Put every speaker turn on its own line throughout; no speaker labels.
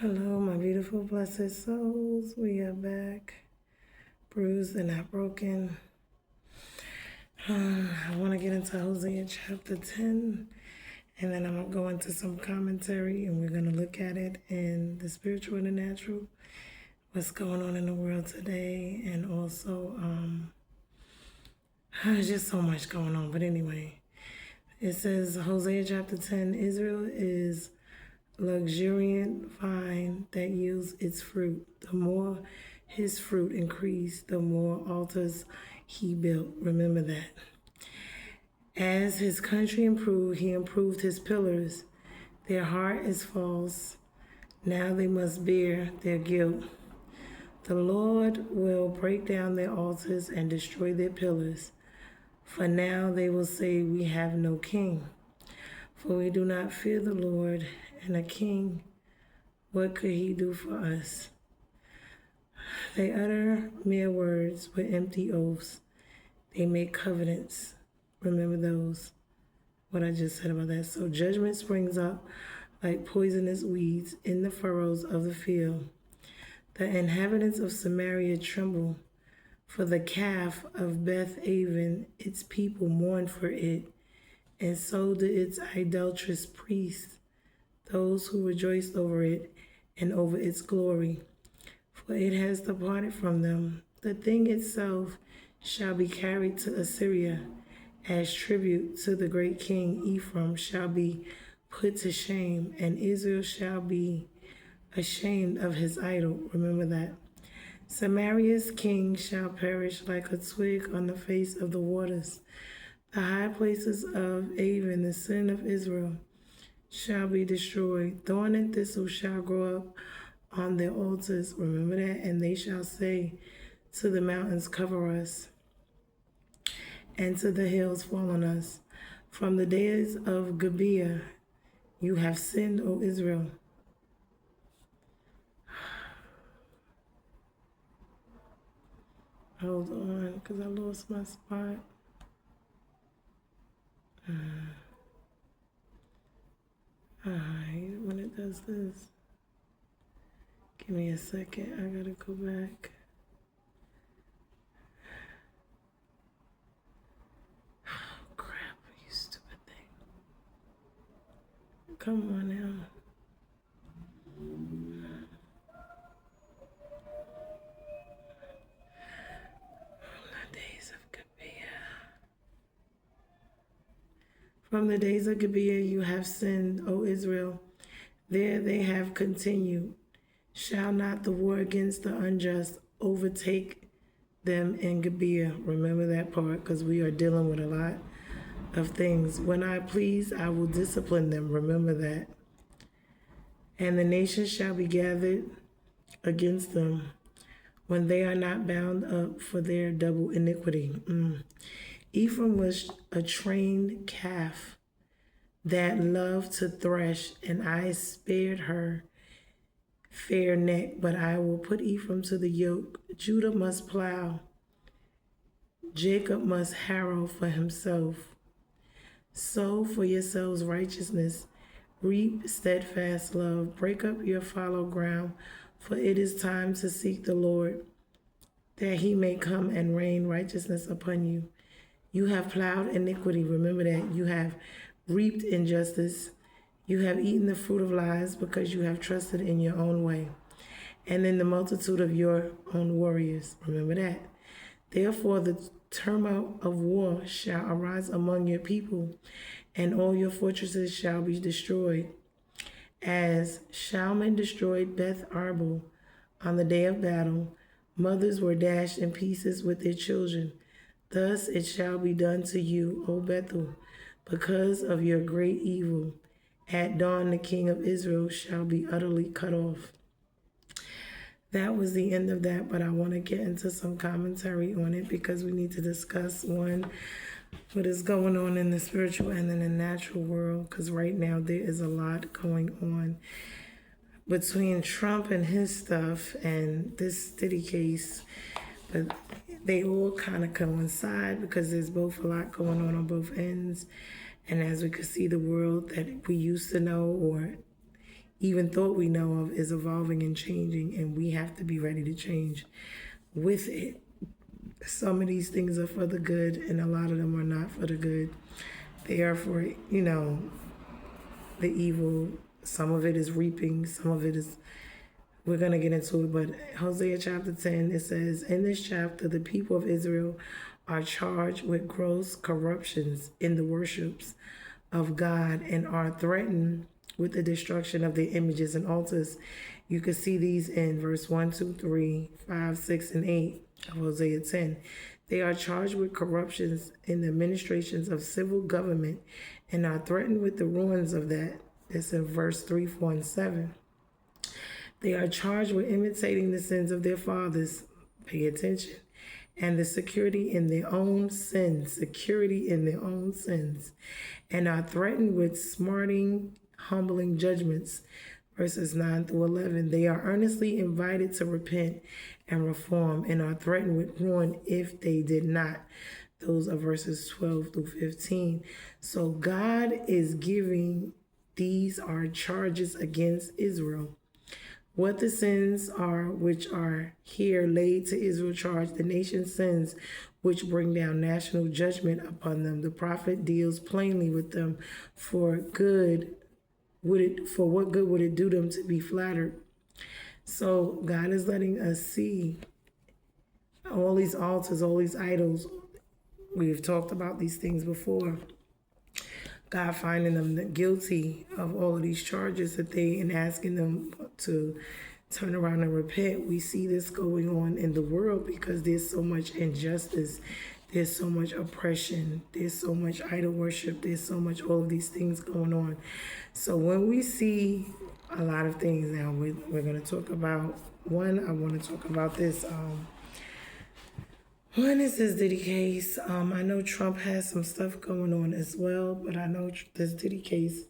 Hello, my beautiful, blessed souls. We are back, bruised and not broken. I want to get into Hosea chapter 10, and then I'm going to go into some commentary, and we're going to look at it in the spiritual and the natural, what's going on in the world today, and also there's just so much going on. But anyway, it says Hosea chapter 10, Israel is luxuriant vine that yields its fruit. The more his fruit increased, the more altars he built. Remember that. As his country improved, he improved his pillars. Their heart is false. Now they must bear their guilt. The Lord will break down their altars and destroy their pillars. For now they will say, we have no king. For we do not fear the Lord, and a king, what could he do for us? They utter mere words with empty oaths. They make covenants. Remember those, what I just said about that. So judgment springs up like poisonous weeds in the furrows of the field. The inhabitants of Samaria tremble for the calf of Beth Aven. Its people mourn for it, and so did its idolatrous priests, those who rejoiced over it and over its glory. For it has departed from them. The thing itself shall be carried to Assyria as tribute to the great king. Ephraim shall be put to shame, and Israel shall be ashamed of his idol. Remember that. Samaria's king shall perish like a twig on the face of the waters. The high places of Avon, the sin of Israel, shall be destroyed. Thorn and thistle shall grow up on their altars. Remember that. And they shall say to the mountains, cover us, and to the hills, fall on us. From the days of Gibeah, you have sinned, O Israel. Hold on, because I lost my spot. Alright, when it does this, give me a second. I gotta go back. Oh, crap, you stupid thing. Come on now. From the days of Gibeah you have sinned, O Israel. There they have continued. Shall not the war against the unjust overtake them in Gibeah? Remember that part, because we are dealing with a lot of things. When I please, I will discipline them. Remember that. And the nations shall be gathered against them when they are not bound up for their double iniquity. Ephraim was a trained calf that loved to thresh, and I spared her fair neck, but I will put Ephraim to the yoke. Judah must plow. Jacob must harrow for himself. Sow for yourselves righteousness. Reap steadfast love. Break up your fallow ground, for it is time to seek the Lord, that he may come and rain righteousness upon you. You have plowed iniquity. Remember that. You have reaped injustice. You have eaten the fruit of lies because you have trusted in your own way and in the multitude of your own warriors. Remember that. Therefore, the turmoil of war shall arise among your people, and all your fortresses shall be destroyed. As Shalman destroyed Beth Arbel on the day of battle, mothers were dashed in pieces with their children. Thus it shall be done to you, O Bethel, because of your great evil. At dawn the king of Israel shall be utterly cut off. That was the end of that, but I want to get into some commentary on it because we need to discuss, one, what is going on in the spiritual and in the natural world, because right now there is a lot going on between Trump and his stuff and this Diddy case, but they all kind of coincide because there's both a lot going on both ends. And as we could see, the world that we used to know, or even thought we know of is evolving and changing, and we have to be ready to change with it. Some of these things are for the good, and a lot of them are not for the good. They are for, the evil. Some of it is reaping, some of it is, we're going to get into it, but Hosea chapter 10, it says, in this chapter, the people of Israel are charged with gross corruptions in the worships of God and are threatened with the destruction of their images and altars. You can see these in verse 1, 2, 3, 5, 6, and 8 of Hosea 10. They are charged with corruptions in the administrations of civil government and are threatened with the ruins of that. It's in verse 3, 4, and 7. They are charged with imitating the sins of their fathers. Pay attention. And the security in their own sins, and are threatened with smarting, humbling judgments. Verses 9 through 11. They are earnestly invited to repent and reform and are threatened with ruin if they did not. Those are verses 12 through 15. So God is giving, these are charges against Israel. What the sins are which are here laid to Israel charge, the nation's sins which bring down national judgment upon them. The prophet deals plainly with them. For what good would it do them to be flattered? So God is letting us see all these altars, all these idols. We've talked about these things before. God finding them guilty of all of these charges and asking them to turn around and repent. We see this going on in the world because there's so much injustice. There's so much oppression. There's so much idol worship. There's so much all of these things going on. So when we see a lot of things now, we're going to talk about one. I want to talk about this. One is this Diddy case. I know Trump has some stuff going on as well, but I know this Diddy case,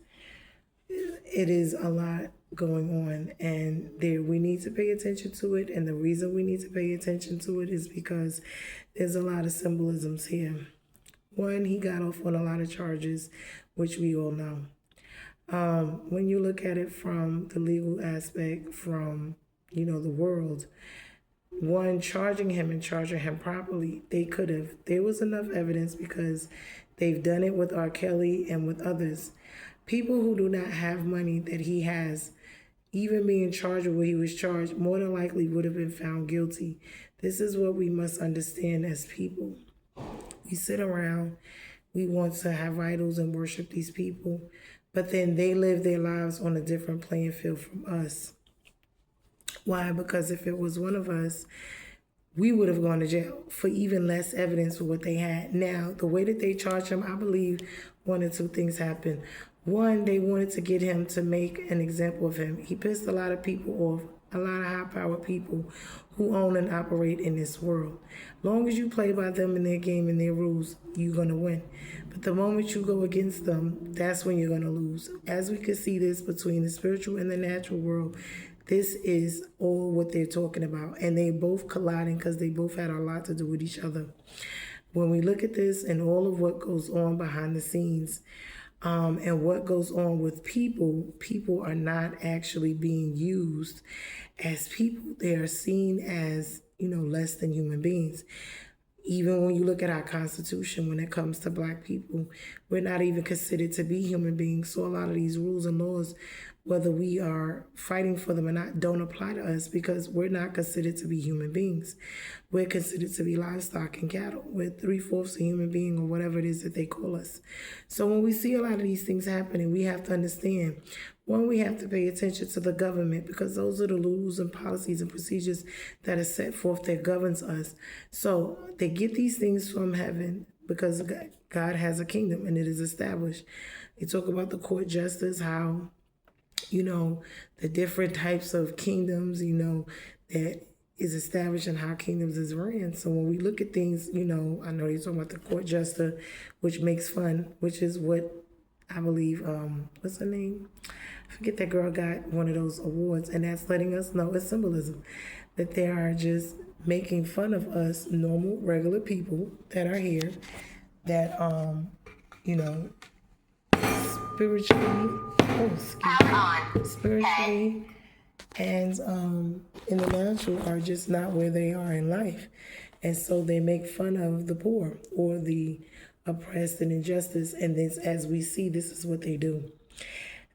it is a lot going on, and we need to pay attention to it. And the reason we need to pay attention to it is because there's a lot of symbolisms here. One, he got off on a lot of charges, which we all know. When you look at it from the legal aspect, from, the world, one, charging him properly, there was enough evidence because they've done it with R. Kelly and with others. People who do not have money that he has, even being charged with what he was charged, more than likely would have been found guilty. This is what we must understand as people. We sit around, we want to have idols and worship these people, but then they live their lives on a different playing field from us. Why? Because if it was one of us, we would have gone to jail for even less evidence of what they had. Now, the way that they charge him, I believe one or two things happened. One, they wanted to get him to make an example of him. He pissed a lot of people off, a lot of high-powered people who own and operate in this world. Long as you play by them and their game and their rules, you're going to win. But the moment you go against them, that's when you're going to lose. As we can see this between the spiritual and the natural world, this is all what they're talking about. And they both colliding because they both had a lot to do with each other. When we look at this and all of what goes on behind the scenes, and what goes on with people are not actually being used as people. They are seen as, less than human beings. Even when you look at our Constitution, when it comes to Black people, we're not even considered to be human beings. So a lot of these rules and laws, whether we are fighting for them or not, don't apply to us because we're not considered to be human beings. We're considered to be livestock and cattle. We're 3/4 a human being or whatever it is that they call us. So when we see a lot of these things happening, we have to understand, one, we have to pay attention to the government because those are the rules and policies and procedures that are set forth that governs us. So they get these things from heaven because God has a kingdom and it is established. They talk about the court justice, how the different types of kingdoms, that is established and how kingdoms is ran. So when we look at things, I know you're talking about the court justice, which makes fun, which is what I believe, what's her name? I forget, that girl got one of those awards, and that's letting us know it's symbolism, that they are just making fun of us, normal, regular people that are here, that, spiritually spiritually and in the natural are just not where they are in life. And so they make fun of the poor or the oppressed and injustice. And this, as we see, this is what they do.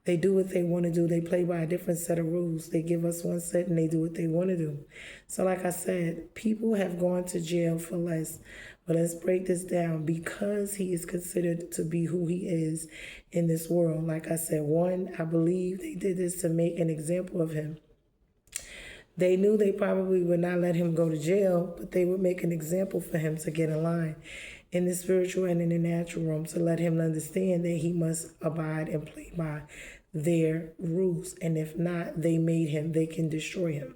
They do what they want to do. They play by a different set of rules. They give us one set and they do what they want to do. So like I said, people have gone to jail for less. But let's break this down. Because he is considered to be who he is in this world. Like I said, one, I believe they did this to make an example of him. They knew they probably would not let him go to jail, but they would make an example for him to get in line in the spiritual and in the natural realm to let him understand that he must abide and play by their rules. And if not, they can destroy him.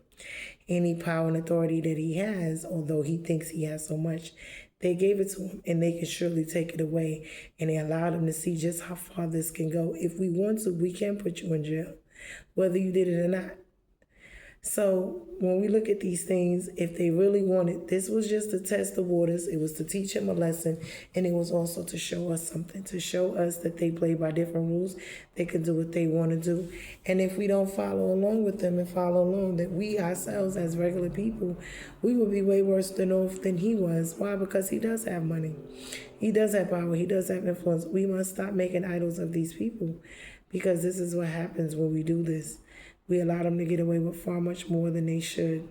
Any power and authority that he has, although he thinks he has so much, they gave it to him and they can surely take it away. And they allowed him to see just how far this can go. If we want to, we can put you in jail, whether you did it or not. So when we look at these things, if they really wanted, this was just to test the waters. It was to teach him a lesson. And it was also to show us something, to show us that they play by different rules. They can do what they want to do. And if we don't follow along with them and follow along, that we ourselves as regular people, we would be way worse off than he was. Why? Because he does have money. He does have power. He does have influence. We must stop making idols of these people, because this is what happens when we do this. We allow them to get away with far much more than they should.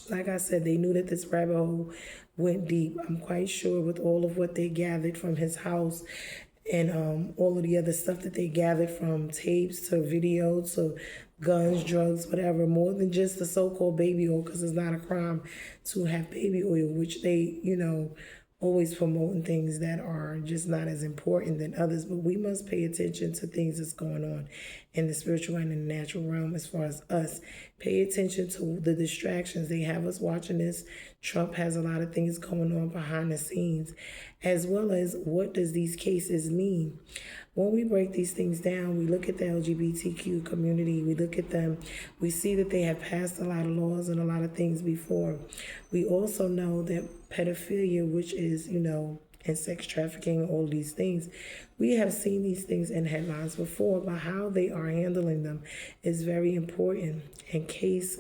Like I said, they knew that this rabbit hole went deep. I'm quite sure with all of what they gathered from his house and all of the other stuff that they gathered, from tapes to video to guns, drugs, whatever, more than just the so-called baby oil, because it's not a crime to have baby oil, which they, always promoting things that are just not as important than others. But we must pay attention to things that's going on in the spiritual and in the natural realm. As far as us, pay attention to the distractions. They have us watching this. Trump has a lot of things going on behind the scenes, as well as what does these cases mean. When we break these things down, we look at the LGBTQ community, we look at them, we see that they have passed a lot of laws and a lot of things before. We also know that pedophilia, which is, and sex trafficking, all these things, we have seen these things in headlines before, but how they are handling them is very important. And case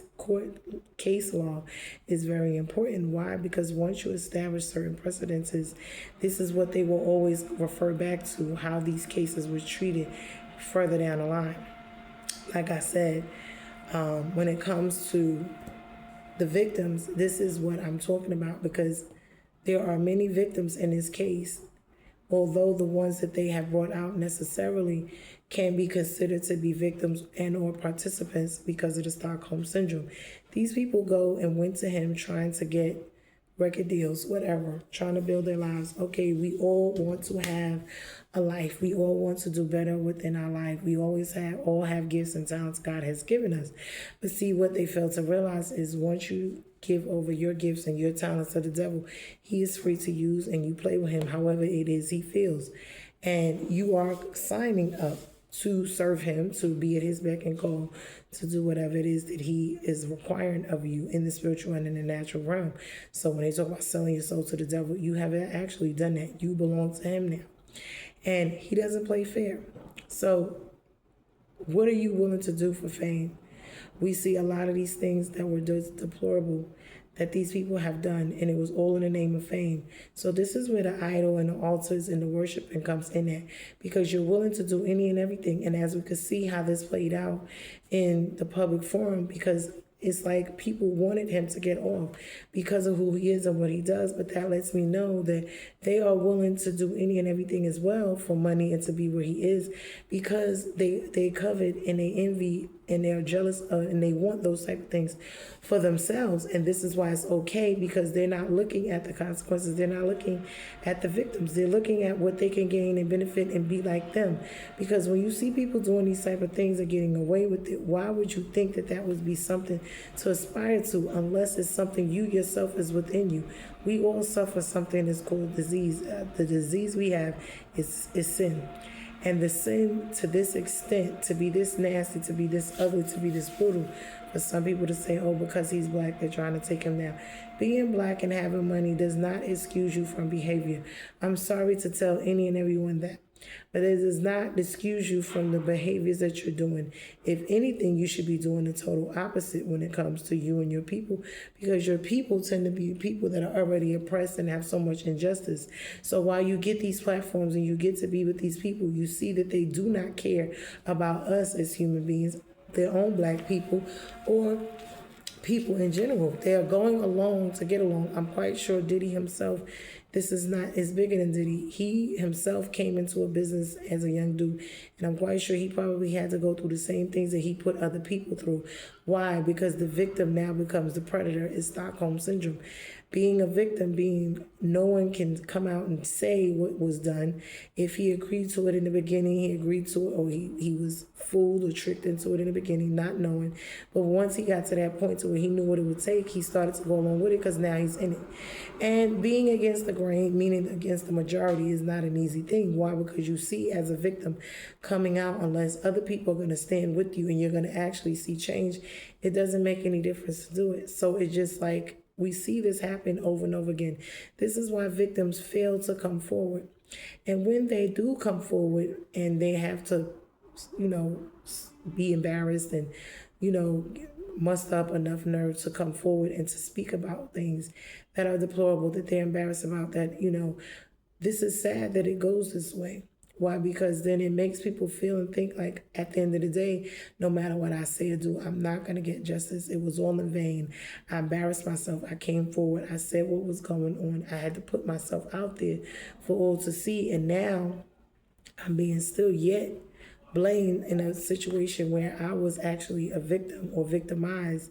law is very important. Why? Because once you establish certain precedences, this is what they will always refer back to, how these cases were treated further down the line. Like I said, when it comes to the victims, this is what I'm talking about, because there are many victims in this case, although the ones that they have brought out necessarily can be considered to be victims and or participants because of the Stockholm Syndrome. These people go and went to him trying to get record deals, whatever, trying to build their lives. Okay, we all want to have a life. We all want to do better within our life. We all have gifts and talents God has given us. But see, what they fail to realize is once you give over your gifts and your talents to the devil, he is free to use, and you play with him however it is he feels. And you are signing up to serve him, to be at his beck and call, to do whatever it is that he is requiring of you in the spiritual and in the natural realm. So when they talk about selling your soul to the devil, you have actually done that. You belong to him now. And he doesn't play fair. So what are you willing to do for fame? We see a lot of these things that were just deplorable that these people have done, and it was all in the name of fame. So this is where the idol and the altars and the worshiping comes in at, because you're willing to do any and everything. And as we could see how this played out in the public forum, because it's like people wanted him to get off because of who he is and what he does. But that lets me know that they are willing to do any and everything as well for money and to be where he is, because they covet and they envy and they're jealous and they want those type of things for themselves. And this is why it's okay, because they're not looking at the consequences. They're not looking at the victims. They're looking at what they can gain and benefit and be like them. Because when you see people doing these type of things and getting away with it, why would you think that that would be something to aspire to, unless it's something you yourself is within you? We all suffer something that's called disease. The disease we have is sin. And the sin to this extent, to be this nasty, to be this ugly, to be this brutal, for some people to say, oh, because he's black, they're trying to take him down. Being black and having money does not excuse you from behavior. I'm sorry to tell any and everyone that. But it does not excuse you from the behaviors that you're doing. If anything, you should be doing the total opposite when it comes to you and your people, because your people tend to be people that are already oppressed and have so much injustice. So while you get these platforms and you get to be with these people, you see that they do not care about us as human beings, their own black people, or people in general. They are going along to get along. I'm quite sure Diddy himself, this is not, it's bigger than Diddy. He himself came into a business as a young dude, and I'm quite sure he probably had to go through the same things that he put other people through. Why? Because the victim now becomes the predator. It's Stockholm Syndrome. Being a victim, no one can come out and say what was done. If he agreed to it in the beginning, he agreed to it, or he was fooled or tricked into it in the beginning, not knowing. But once he got to that point to where he knew what it would take, he started to go along with it because now he's in it. And being against the grain, meaning against the majority, is not an easy thing. Why? Because you see as a victim coming out, unless other people are going to stand with you and you're going to actually see change, it doesn't make any difference to do it. So it's just like, we see this happen over and over again. This is why victims fail to come forward. And when they do come forward and they have to, be embarrassed and, muster up enough nerve to come forward and to speak about things that are deplorable, that they're embarrassed about, that, this is sad that it goes this way. Why? Because then it makes people feel and think like, at the end of the day, no matter what I say or do, I'm not going to get justice. It was all in vain. I embarrassed myself. I came forward. I said what was going on. I had to put myself out there for all to see. And now I'm being still yet blamed in a situation where I was actually a victim or victimized,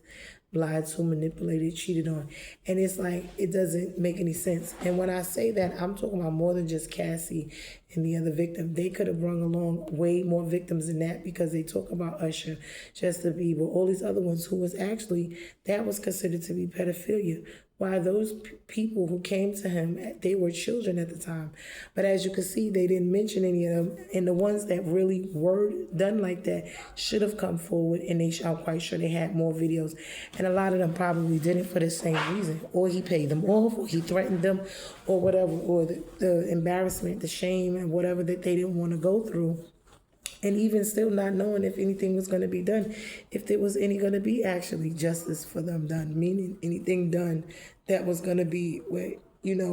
lied to, manipulated, cheated on. And it's like, it doesn't make any sense. And when I say that, I'm talking about more than just Cassie and the other victim. They could have brought along way more victims than that, because they talk about Usher, Justin Bieber, all these other ones who was actually, that was considered to be pedophilia. Why? Those people who came to him, they were children at the time. But as you can see, they didn't mention any of them. And the ones that really were done like that should have come forward, and I'm quite sure they had more videos. And a lot of them probably did it for the same reason. Or he paid them off, or he threatened them, or whatever, or the embarrassment, the shame, and whatever that they didn't want to go through. And even still not knowing if anything was going to be done, if there was any going to be actually justice for them done, meaning anything done that was going to be where,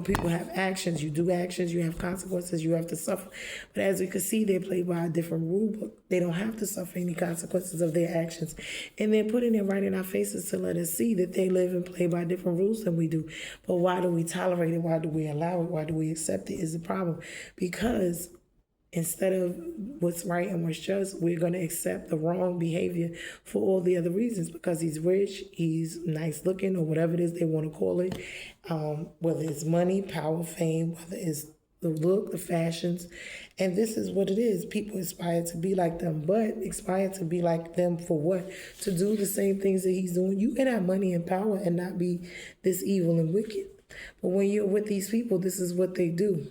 people have actions, you do actions, you have consequences, you have to suffer. But as we can see, they play by a different rule book. They don't have to suffer any consequences of their actions. And they're putting it right in our faces to let us see that they live and play by different rules than we do. But why do we tolerate it? Why do we allow it? Why do we accept it is the problem. Because instead of what's right and what's just, we're going to accept the wrong behavior for all the other reasons, because he's rich, he's nice looking, or whatever it is they want to call it, whether it's money, power, fame, whether it's the look, the fashions. And this is what it is. People aspire to be like them, but aspire to be like them for what? To do the same things that he's doing. You can have money and power and not be this evil and wicked. But when you're with these people, this is what they do.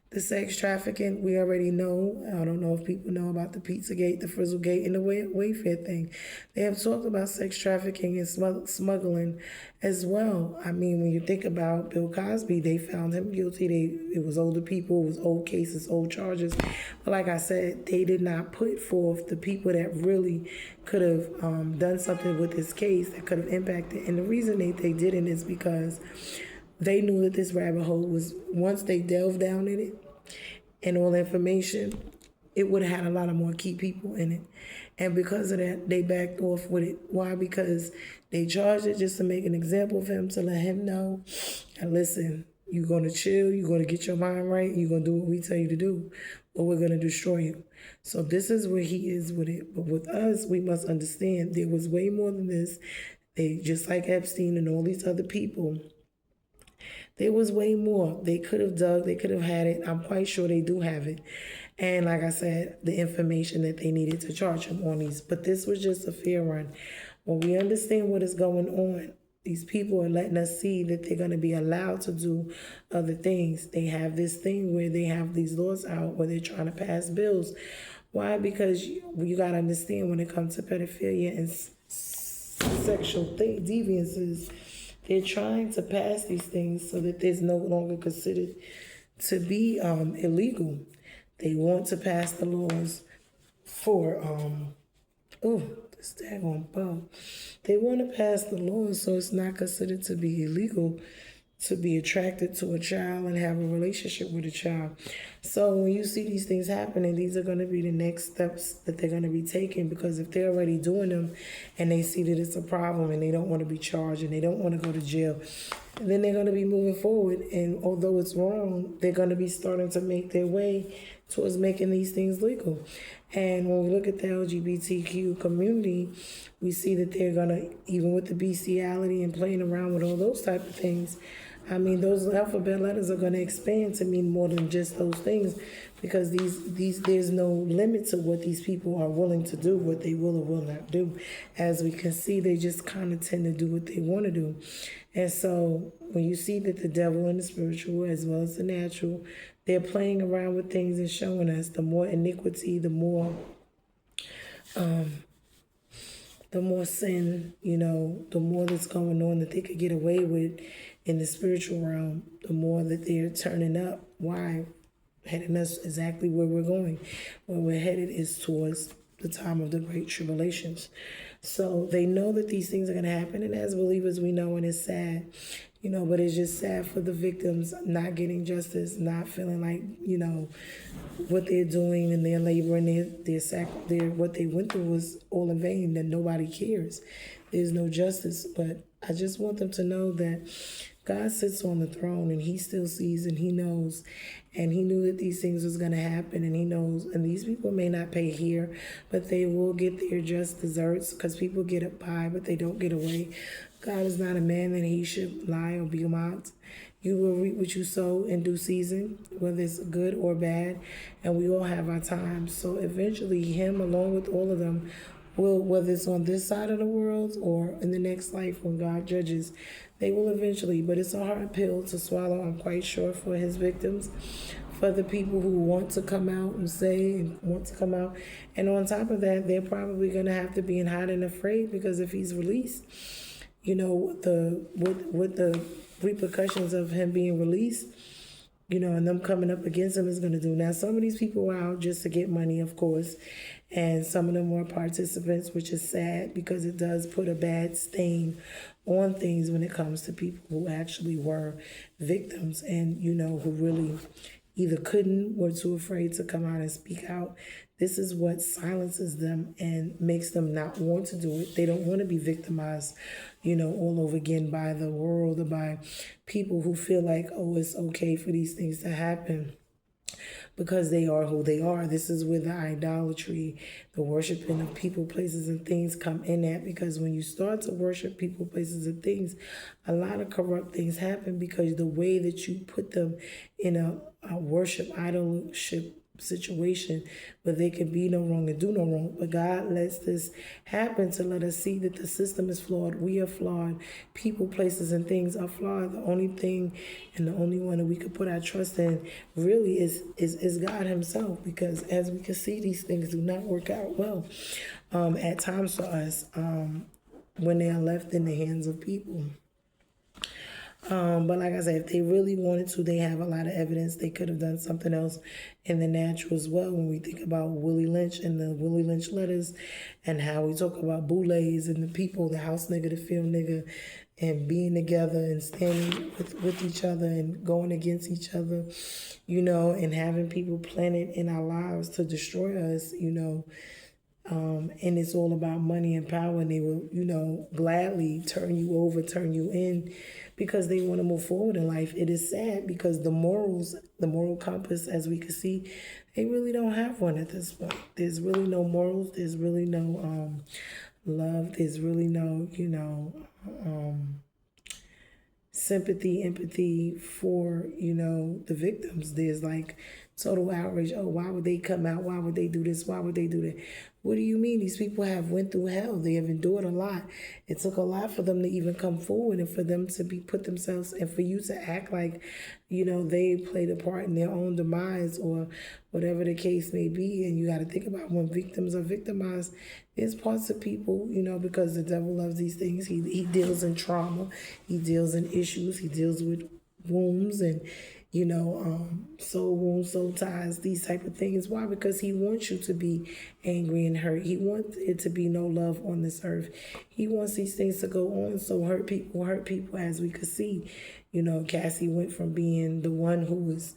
The sex trafficking, we already know. I don't know if people know about the Pizzagate, the Frizzlegate, and the Wayfair thing. They have talked about sex trafficking and smuggling as well. I mean, when you think about Bill Cosby, they found him guilty. It was older people, it was old cases, old charges. But like I said, they did not put forth the people that really could have done something with this case that could have impacted. And the reason they didn't is because they knew that this rabbit hole was, once they delved down in it and all the information, it would have had a lot of more key people in it. And because of that, they backed off with it. Why? Because they charged it just to make an example of him, to let him know, and listen, you're going to chill, you're going to get your mind right, you're going to do what we tell you to do, or we're going to destroy you. So this is where he is with it. But with us, we must understand there was way more than this. They, just like Epstein and all these other people, there was way more. They could have dug, they could have had it. I'm quite sure they do have it. And like I said, the information that they needed to charge him on these. But this was just a fair run. When we understand what is going on, these people are letting us see that they're going to be allowed to do other things. They have this thing where they have these laws out where they're trying to pass bills. Why? Because you got to understand, when it comes to pedophilia and sexual deviances, they're trying to pass these things so that there's no longer considered to be illegal. They want to pass the laws for this daggone bug. They want to pass the laws so it's not considered to be illegal to be attracted to a child and have a relationship with a child. So when you see these things happening, these are going to be the next steps that they're going to be taking, because if they're already doing them and they see that it's a problem and they don't want to be charged and they don't want to go to jail, then they're going to be moving forward. And although it's wrong, they're going to be starting to make their way towards making these things legal. And when we look at the LGBTQ community, we see that they're going to, even with the bestiality and playing around with all those type of things, I mean, those alphabet letters are going to expand to mean more than just those things, because these there's no limit to what these people are willing to do, what they will or will not do. As we can see, they just kind of tend to do what they want to do. And so when you see that the devil and the spiritual as well as the natural, they're playing around with things and showing us the more iniquity, the more sin, the more that's going on that they could get away with in the spiritual realm, the more that they're turning up. Why? Heading us exactly where we're going. Where we're headed is towards the time of the great tribulations. So they know that these things are going to happen. And as believers, we know, and it's sad, but it's just sad for the victims not getting justice, not feeling like, what they're doing and their labor and their what they went through was all in vain, that nobody cares. There's no justice. But I just want them to know that God sits on the throne and he still sees and he knows, and he knew that these things was going to happen, and he knows, and these people may not pay here, but they will get their just desserts, because people get up by, but they don't get away. God is not a man that he should lie or be mocked. You will reap what you sow in due season, whether it's good or bad, and we all have our times. So eventually him, along with all of them, will, whether it's on this side of the world or in the next life when God judges, they will eventually. But it's a hard pill to swallow, I'm quite sure, for his victims, for the people who want to come out and say and want to come out. And on top of that, they're probably going to have to be in hiding and afraid, because if he's released, what the repercussions of him being released, and them coming up against him is going to do. Now, some of these people are out just to get money, of course, and some of them were participants, which is sad, because it does put a bad stain on things when it comes to people who actually were victims and, who really either couldn't, were too afraid to come out and speak out. This is what silences them and makes them not want to do it. They don't want to be victimized, all over again by the world or by people who feel like, oh, it's okay for these things to happen because they are who they are. This is where the idolatry, the worshiping of people, places, and things come in at, because when you start to worship people, places, and things, a lot of corrupt things happen, because the way that you put them in a worship, idolship situation where they can be no wrong and do no wrong. But God lets this happen to let us see that the system is flawed. We are flawed. People, places, and things are flawed. The only thing and the only one that we could put our trust in really is God himself, because as we can see, these things do not work out well at times for us when they are left in the hands of people. But like I said, if they really wanted to, they have a lot of evidence. They could have done something else in the natural as well. When we think about Willie Lynch and the Willie Lynch letters, and how we talk about boulets and the people, the house nigga, the field nigga, and being together and standing with each other and going against each other, and having people planted in our lives to destroy us, and it's all about money and power, and they will, gladly turn you over, turn you in, because they want to move forward in life. It is sad, because the moral compass, as we can see, they really don't have one at this point. There's really no morals. There's really no love. There's really no, sympathy, empathy for, the victims. There's like total outrage. Oh, why would they come out? Why would they do this? Why would they do that? What do you mean? These people have went through hell. They have endured a lot. It took a lot for them to even come forward, and for them to put themselves, and for you to act like, they played a part in their own demise or whatever the case may be. And you got to think about, when victims are victimized, there's parts of people, because the devil loves these things. He deals in trauma. He deals in issues. He deals with wounds, and soul wounds, soul ties, these type of things. Why? Because he wants you to be angry and hurt. He wants it to be no love on this earth. He wants these things to go on. So hurt people, as we could see. Cassie went from being the one who was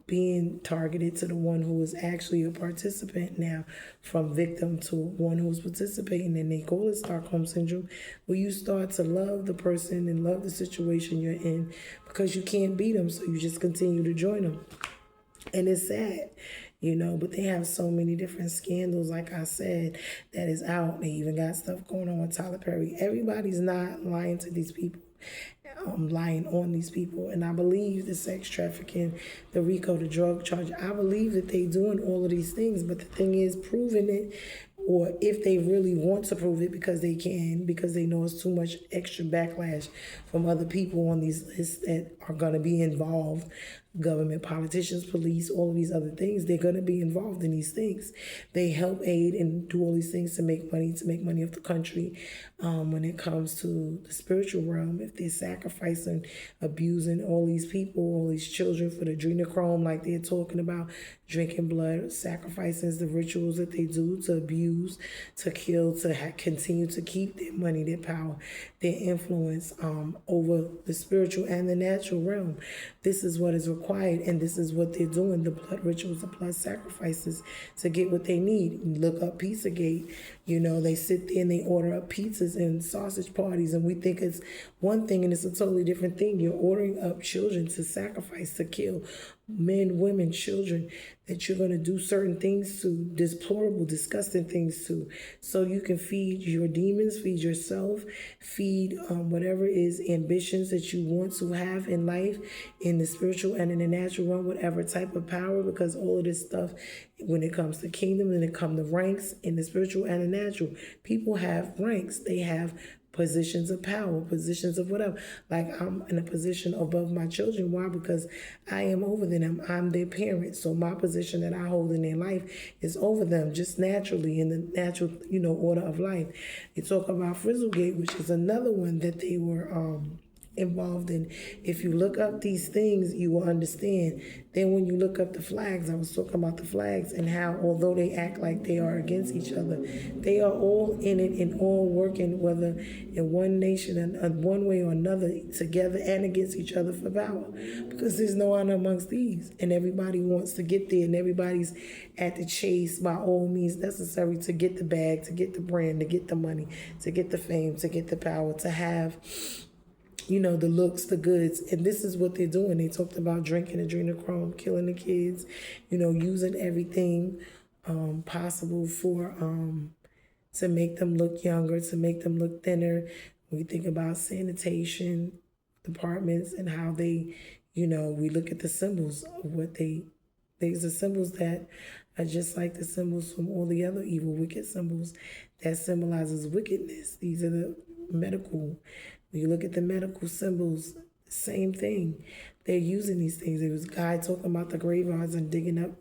being targeted to the one who is actually a participant now, from victim to one who's participating. And they call it Stockholm Syndrome, where you start to love the person and love the situation you're in because you can't beat them, so you just continue to join them. And it's sad, but they have so many different scandals, like I said, that is out. They even got stuff going on with Tyler Perry. Everybody's not lying to these people. Lying on these people. And I believe the sex trafficking, the RICO, the drug charge, I believe that they doing all of these things. But the thing is, proving it, or if they really want to prove it, because they can, because they know it's too much extra backlash from other people on these lists that are going to be involved, government, politicians, police, all of these other things, they're going to be involved in these things. They help aid and do all these things to make money of the country. When it comes to the spiritual realm, if they're sacrificing, abusing all these people, all these children for the adrenochrome, like they're talking about, drinking blood, sacrificing, the rituals that they do to abuse, to kill, to continue to keep their money, their power, their influence over the spiritual and the natural realm. This is what is required, and this is what they're doing, the blood rituals, the blood sacrifices, to get what they need. Look up Pizzagate. They sit there and they order up pizzas and sausage parties, and we think it's one thing and it's a totally different thing. You're ordering up children to sacrifice, to kill, men, women, children, that you're going to do certain things to, deplorable, disgusting things to, so you can feed your demons, feed yourself, feed whatever is ambitions that you want to have in life, in the spiritual and in the natural realm, whatever type of power, because all of this stuff, when it comes to kingdom and it comes to ranks in the spiritual and the natural, people have ranks. They have positions of power, positions of whatever. Like, I'm in a position above my children. Why? Because I am over them. I'm their parent. So my position that I hold in their life is over them, just naturally, in the natural, order of life. They talk about Frizzlegate, which is another one that they were involved in. If you look up these things, you will understand. Then when you look up the flags, I was talking about the flags and how, although they act like they are against each other, they are all in it and all working, whether in one nation and one way or another, together and against each other for power, because there's no honor amongst these, and everybody wants to get there, and everybody's at the chase by all means necessary to get the bag, to get the brand, to get the money, to get the fame, to get the power, to have the looks, the goods. And this is what they're doing. They talked about drinking adrenochrome, killing the kids, using everything possible for to make them look younger, to make them look thinner. We think about sanitation departments and how they, we look at the symbols of what these are symbols that are just like the symbols from all the other evil, wicked symbols that symbolizes wickedness. These are the medical. When you look at the medical symbols, same thing. They're using these things. There was a guy talking about the graveyards and digging up,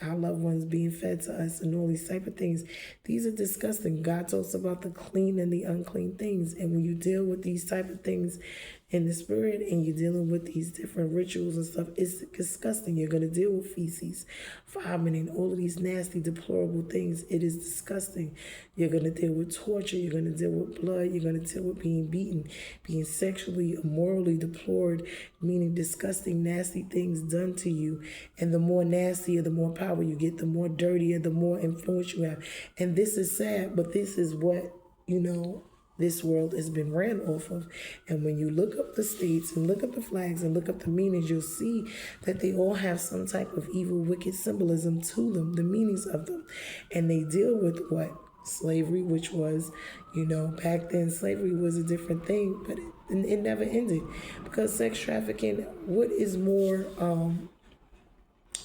our loved ones being fed to us and all these type of things. These are disgusting. God talks about the clean and the unclean things. And when you deal with these type of things in the spirit and you're dealing with these different rituals and stuff, it's disgusting. You're going to deal with feces, vomiting, all of these nasty, deplorable things. It is disgusting. You're going to deal with torture. You're going to deal with blood. You're going to deal with being beaten, being sexually, morally deplored, meaning disgusting, nasty things done to you. And the more nastier, the more power you get, the more dirtier, the more influence you have. And this is sad, but this is what, this world has been ran off of. And when you look up the states and look up the flags and look up the meanings, you'll see that they all have some type of evil, wicked symbolism to them, the meanings of them. And they deal with what? Slavery, which was, back then slavery was a different thing, but it never ended. Because sex trafficking, what is more,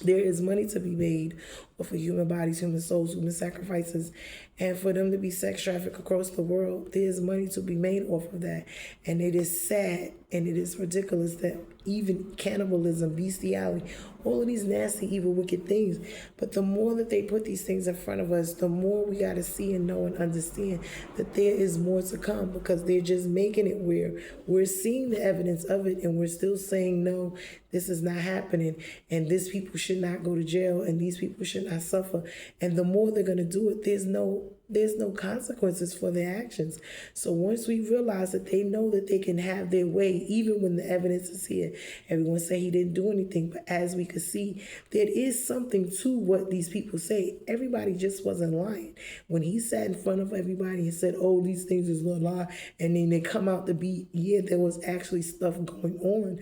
there is money to be made or for human bodies, human souls, human sacrifices, and for them to be sex trafficked across the world. There's money to be made off of that. And it is sad and it is ridiculous that even cannibalism, bestiality, all of these nasty, evil, wicked things. But the more that they put these things in front of us, the more we got to see and know and understand that there is more to come, because they're just making it where we're seeing the evidence of it and we're still saying, no, this is not happening, and these people should not go to jail, and these people should not suffer. And the more they're going to do it, there's no consequences for their actions. So once we realize that they know that they can have their way, even when the evidence is here, everyone say he didn't do anything, but as we could see, there is something to what these people say. Everybody just wasn't lying. When he sat in front of everybody and said, oh, these things is a lie, and then they come out to be, yeah, there was actually stuff going on.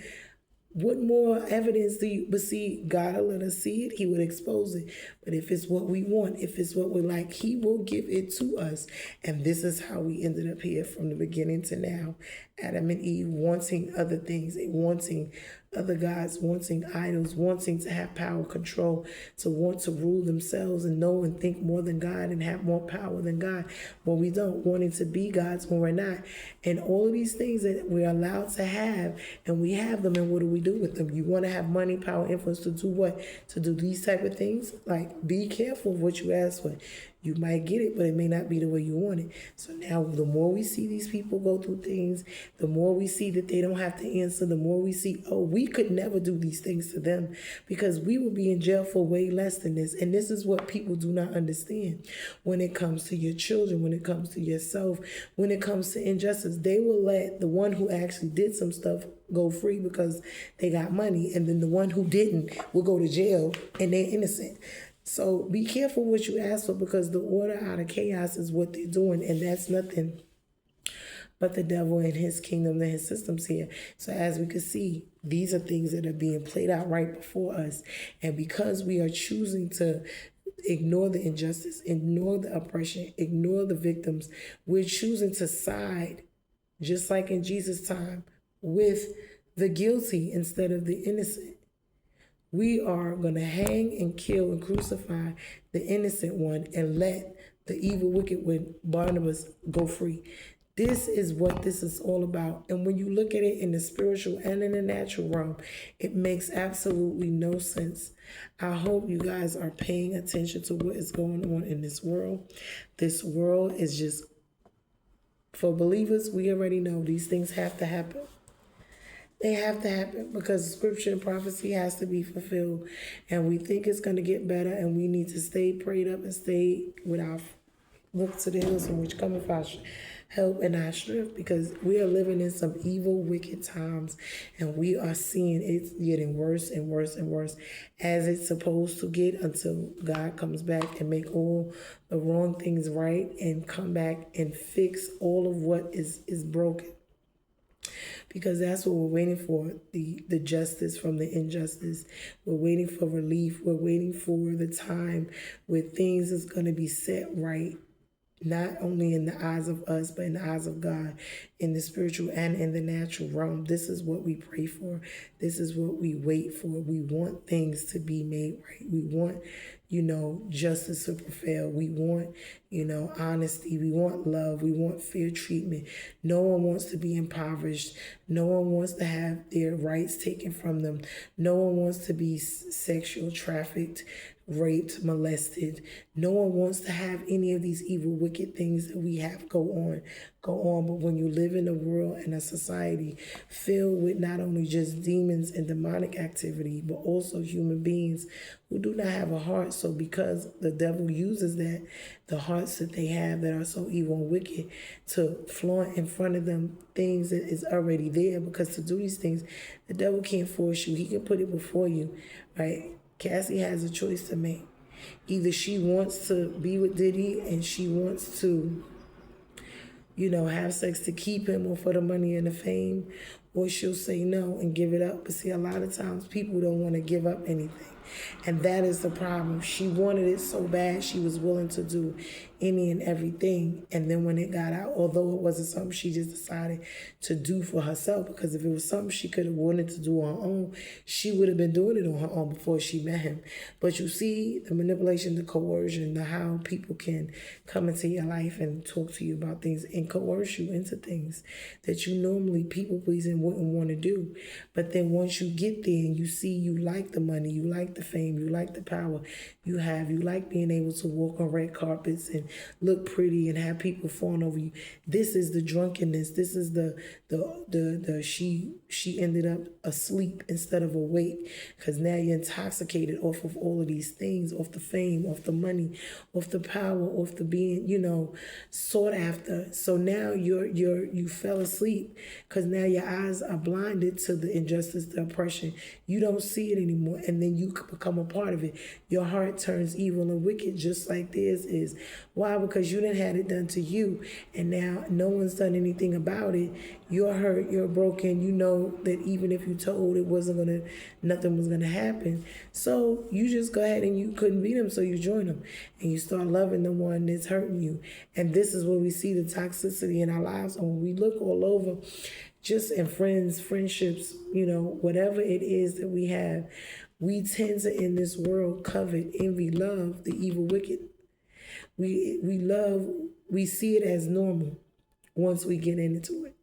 What more evidence do you, but see, God will let us see it, he would expose it. But if it's what we want, if it's what we like, he will give it to us. And this is how we ended up here from the beginning to now. Adam and Eve wanting other things, wanting other gods, wanting idols, wanting to have power, control, to want to rule themselves and know and think more than God and have more power than God. But we don't, wanting to be gods when we're not. And all of these things that we're allowed to have, and we have them, and what do we do with them? You want to have money, power, influence to do what? To do these type of things? Like, be careful of what you ask for. You might get it, but it may not be the way you want it. So now the more we see these people go through things, the more we see that they don't have to answer, the more we see, oh, we could never do these things to them because we would be in jail for way less than this. And this is what people do not understand. When it comes to your children, when it comes to yourself, when it comes to injustice, they will let the one who actually did some stuff go free because they got money, and then the one who didn't will go to jail and they're innocent. So be careful what you ask for, because the order out of chaos is what they're doing, and that's nothing but the devil and his kingdom and his systems here. So as we can see, these are things that are being played out right before us. And because we are choosing to ignore the injustice, ignore the oppression, ignore the victims, we're choosing to side, just like in Jesus' time, with the guilty instead of the innocent. We are going to hang and kill and crucify the innocent one and let the evil, wicked one, Barnabas, go free. This is what this is all about. And when you look at it in the spiritual and in the natural realm, it makes absolutely no sense. I hope you guys are paying attention to what is going on in this world. This world is just, for believers, we already know these things have to happen. They have to happen because scripture and prophecy has to be fulfilled. And we think it's going to get better, and we need to stay prayed up and stay with our look to the hills from which cometh our help and our strength, because we are living in some evil, wicked times, and we are seeing it's getting worse and worse and worse, as it's supposed to get, until God comes back and make all the wrong things right and come back and fix all of what is broken. Because that's what we're waiting for, the justice from the injustice. We're waiting for relief. We're waiting for the time where things is going to be set right, not only in the eyes of us, but in the eyes of God, in the spiritual and in the natural realm. This is what we pray for. This is what we wait for. We want things to be made right. We want, justice to prevail. We want, honesty. We want love. We want fair treatment. No one wants to be impoverished. No one wants to have their rights taken from them. No one wants to be sexual trafficked, raped, molested. No one wants to have any of these evil, wicked things that we have go on. But when you live in a world and a society filled with not only just demons and demonic activity, but also human beings who do not have a heart. So because the devil uses that, the hearts that they have that are so evil and wicked, to flaunt in front of them things that is already there. Because to do these things, the devil can't force you. He can put it before you, right? Cassie has a choice to make. Either she wants to be with Diddy and she wants to, have sex to keep him or for the money and the fame, or she'll say no and give it up. But see, a lot of times people don't want to give up anything. And that is the problem. She wanted it so bad, she was willing to do any and everything. And then when it got out, although it wasn't something she just decided to do for herself, because if it was something she could have wanted to do on her own, she would have been doing it on her own before she met him. But you see the manipulation, the coercion, the how people can come into your life and talk to you about things and coerce you into things that you normally people pleasing wouldn't want to do. But then once you get there and you see you like the money, you like the fame, you like the power you like being able to walk on red carpets and look pretty and have people fawn over you. This is the drunkenness. This is the she ended up asleep instead of awake, because now you're intoxicated off of all of these things, off the fame, off the money, off the power, off the being, sought after. So now you fell asleep because now your eyes are blinded to the injustice, the oppression. You don't see it anymore, and then you become a part of it. Your heart turns evil and wicked just like theirs is. Why? Because you didn't had it done to you, and now no one's done anything about it. You're hurt, you're broken. You know that even if you told, nothing was gonna happen. So you just go ahead and you couldn't beat them, so you join them and you start loving the one that's hurting you. And this is where we see the toxicity in our lives. And when we look all over, just in friendships, whatever it is that we have, we tend to in this world covet, envy, love the evil, wicked. We see it as normal once we get into it.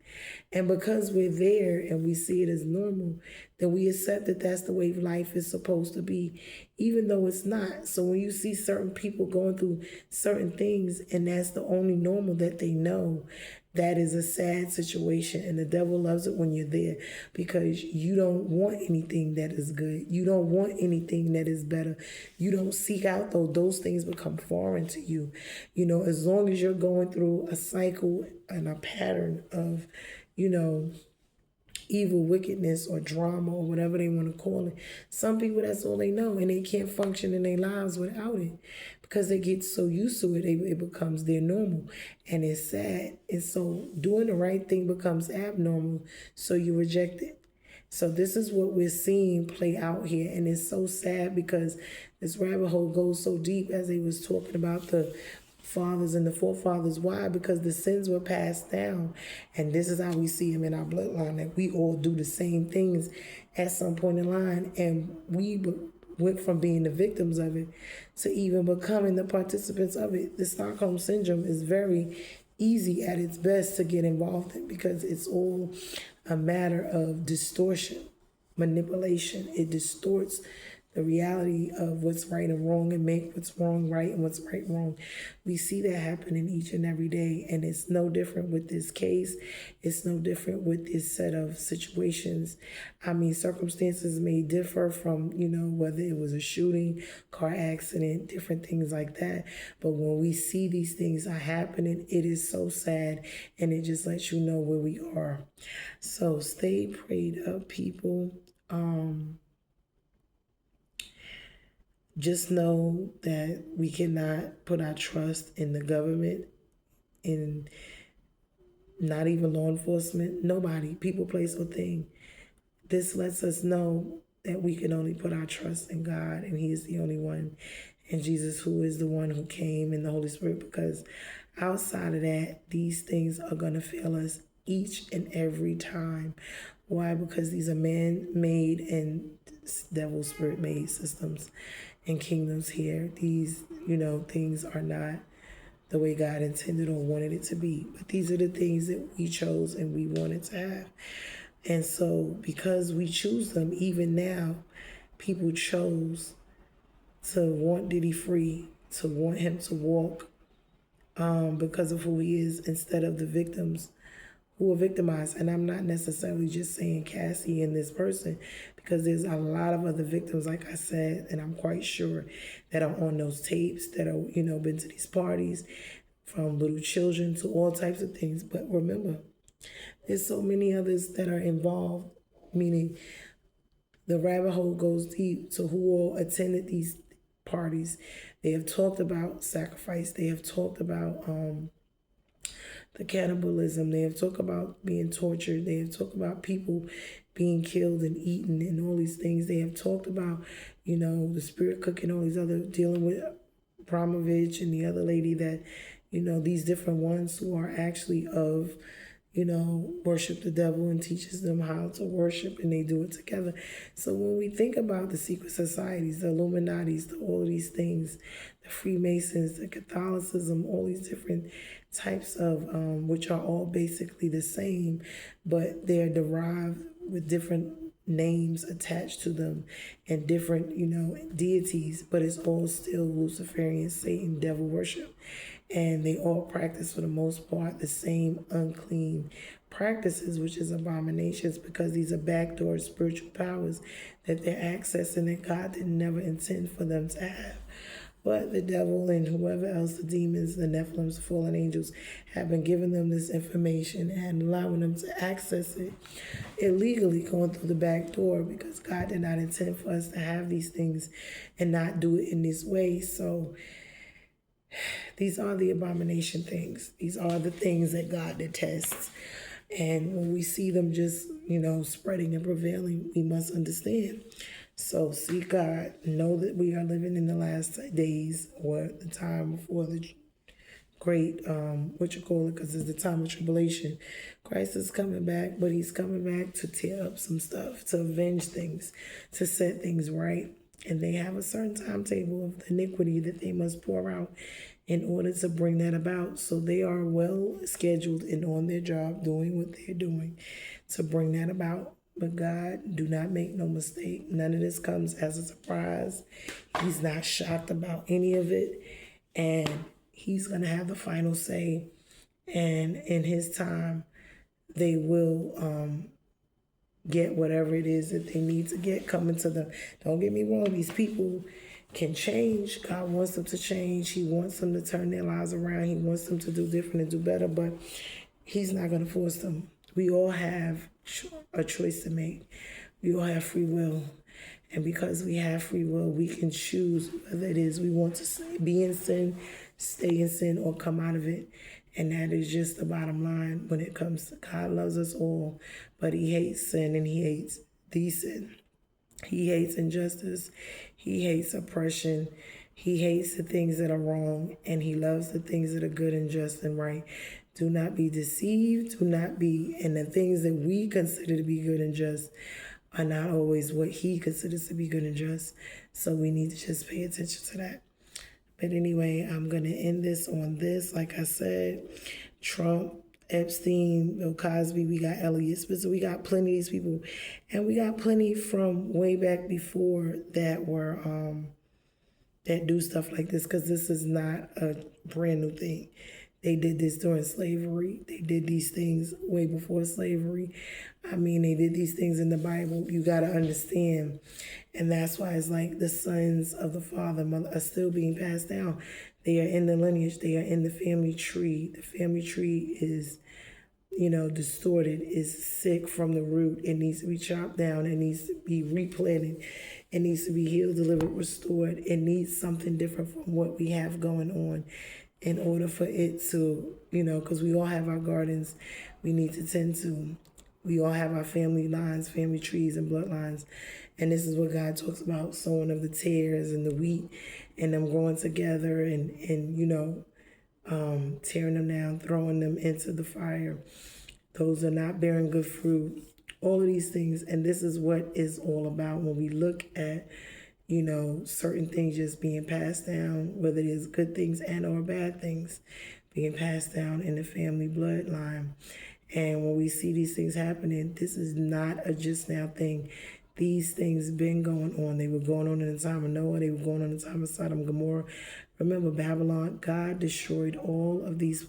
And because we're there and we see it as normal, then we accept that that's the way life is supposed to be, even though it's not. So when you see certain people going through certain things and that's the only normal that they know, that is a sad situation. And the devil loves it when you're there, because you don't want anything that is good. You don't want anything that is better. You don't seek out those things become foreign to you. As long as you're going through a cycle and a pattern of, evil, wickedness, or drama, or whatever they want to call it. Some people, that's all they know, and they can't function in their lives without it because they get so used to it, it becomes their normal, and it's sad. And so doing the right thing becomes abnormal, so you reject it. So this is what we're seeing play out here, and it's so sad because this rabbit hole goes so deep, as they was talking about the fathers and the forefathers. Why? Because the sins were passed down, and this is how we see them in our bloodline, that we all do the same things at some point in line, and we went from being the victims of it to even becoming the participants of it. The Stockholm Syndrome is very easy at its best to get involved in, because it's all a matter of distortion, manipulation. It distorts the reality of what's right and wrong, and make what's wrong right and what's right wrong. We see that happening each and every day, and it's no different with this case. It's no different with this set of situations. Circumstances may differ from, whether it was a shooting, car accident, different things like that. But when we see these things are happening, it is so sad, and it just lets you know where we are. So stay prayed up, people. Just know that we cannot put our trust in the government, in not even law enforcement, nobody, people, place, or thing. This lets us know that we can only put our trust in God, and He is the only one, and Jesus, who is the one who came, in the Holy Spirit, because outside of that, these things are going to fail us each and every time. Why? Because these are man-made and devil spirit-made systems and kingdoms here. These, things are not the way God intended or wanted it to be. But these are the things that we chose and we wanted to have. And so because we choose them, even now, people chose to want Diddy free, to want him to walk because of who he is, instead of the victims who are victimized. And I'm not necessarily just saying Cassie and this person, because there's a lot of other victims, like I said, and I'm quite sure that are on those tapes, that are, been to these parties, from little children to all types of things. But remember, there's so many others that are involved, meaning the rabbit hole goes deep to who all attended these parties. They have talked about sacrifice. They have talked about the cannibalism. They have talked about being tortured. They have talked about people being killed and eaten and all these things. They have talked about, the spirit cooking, all these other, dealing with Abramovich and the other lady that, these different ones who are actually of, worship the devil and teaches them how to worship, and they do it together. So when we think about the secret societies, the Illuminatis, all of these things, the Freemasons, the Catholicism, all these different types of, which are all basically the same, but they're derived with different names attached to them and different, deities, but it's all still Luciferian, Satan, devil worship. And they all practice, for the most part, the same unclean practices, which is abominations, because these are backdoor spiritual powers that they're accessing that God did never intend for them to have. But the devil and whoever else, the demons, the Nephilims, the fallen angels, have been giving them this information and allowing them to access it illegally, going through the back door, because God did not intend for us to have these things and not do it in this way. So these are the abomination things. These are the things that God detests. And when we see them just, spreading and prevailing, we must understand. So seek God. Know that we are living in the last days, or the time before the great, because it's the time of tribulation. Christ is coming back, but he's coming back to tear up some stuff, to avenge things, to set things right. And they have a certain timetable of the iniquity that they must pour out in order to bring that about. So they are well scheduled and on their job doing what they're doing to bring that about. But God, do not make no mistake. None of this comes as a surprise. He's not shocked about any of it. And he's going to have the final say. And in his time, they will get whatever it is that they need to get coming to them. Don't get me wrong, these people can change. God wants them to change. He wants them to turn their lives around. He wants them to do different and do better, but he's not going to force them. We all have a choice to make. We all have free will. And because we have free will, we can choose whether it is we want to be in sin, stay in sin, or come out of it. And that is just the bottom line when it comes to God. Loves us all, but he hates sin and he hates the sin. He hates injustice. He hates oppression. He hates the things that are wrong, and he loves the things that are good and just and right. Do not be deceived. Do not be, and the things that we consider to be good and just are not always what he considers to be good and just. So we need to just pay attention to that. But anyway, I'm going to end this on this. Like I said, Trump, Epstein, Bill Cosby, we got Elliot Spitzer, we got plenty of these people. And we got plenty from way back before that were, that do stuff like this, because this is not a brand new thing. They did this during slavery. They did these things way before slavery. I mean, they did these things in the Bible. You got to understand. And that's why it's like the sons of the father, mother are still being passed down. They are in the lineage. They are in the family tree. The family tree is, distorted, is sick from the root. It needs to be chopped down. It needs to be replanted. It needs to be healed, delivered, restored. It needs something different from what we have going on in order for it to, because we all have our gardens we need to tend to. We all have our family lines, family trees, and bloodlines. And this is what God talks about, sowing of the tares and the wheat and them growing together and tearing them down, throwing them into the fire. Those are not bearing good fruit. All of these things. And this is what it's all about when we look at certain things just being passed down, whether it is good things and or bad things being passed down in the family bloodline. And when we see these things happening, this is not a just now thing. These things been going on. They were going on in the time of Noah. They were going on in the time of Sodom and Gomorrah. Remember, Babylon, God destroyed all of these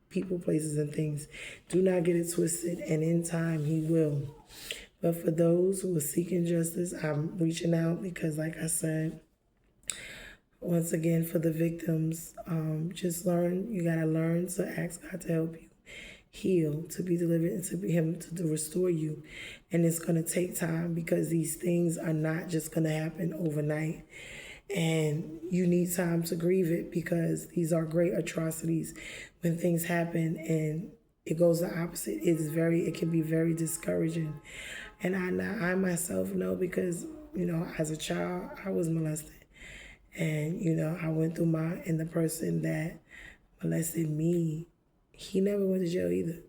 people, places, and things. Do not get it twisted. And in time, he will. But for those who are seeking justice, I'm reaching out because, like I said, once again, for the victims, just learn. You got to learn to ask God to help you heal, to be delivered, and to be him to restore you. And it's going to take time because these things are not just going to happen overnight. And you need time to grieve it because these are great atrocities. when things happen and it goes the opposite, it can be very discouraging. And I myself know, because as a child I was molested, and I went through and the person that molested me, he never went to jail either.